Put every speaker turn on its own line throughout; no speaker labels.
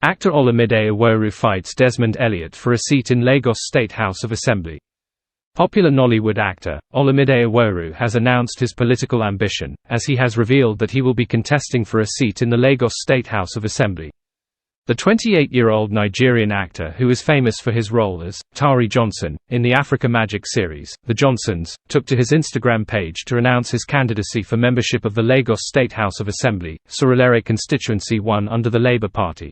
Actor Olumide Oworu fights Desmond Elliot for a seat in Lagos State House of Assembly. Popular Nollywood actor, Olumide Oworu has announced his political ambition, as he has revealed that he will be contesting for a seat in the Lagos State House of Assembly. The 28-year-old Nigerian actor, who is famous for his role as Tari Johnson in the Africa Magic series, The Johnsons, took to his Instagram page to announce his candidacy for membership of the Lagos State House of Assembly, Surulere Constituency 1 under the Labour Party.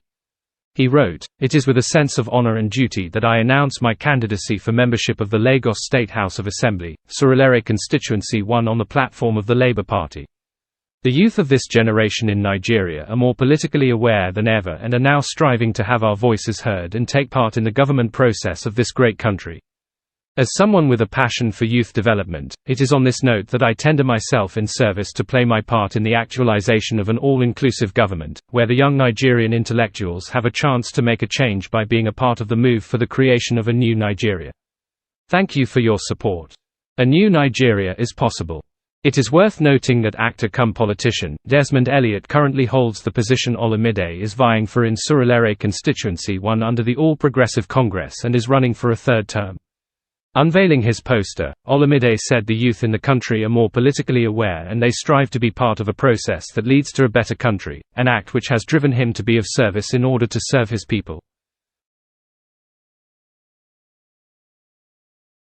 He wrote, "It is with a sense of honor and duty that I announce my candidacy for membership of the Lagos State House of Assembly, Surulere Constituency 1 on the platform of the Labour Party. The youth of this generation in Nigeria are more politically aware than ever and are now striving to have our voices heard and take part in the government process of this great country. As someone with a passion for youth development, it is on this note that I tender myself in service to play my part in the actualization of an all-inclusive government, where the young Nigerian intellectuals have a chance to make a change by being a part of the move for the creation of a new Nigeria. Thank you for your support. A new Nigeria is possible." It is worth noting that actor-cum-politician, Desmond Elliot currently holds the position Olumide is vying for in Surulere Constituency 1 under the All Progressive Congress and is running for a third term. Unveiling his poster, Olumide said the youth in the country are more politically aware and they strive to be part of a process that leads to a better country, an act which has driven him to be of service in order to serve his people.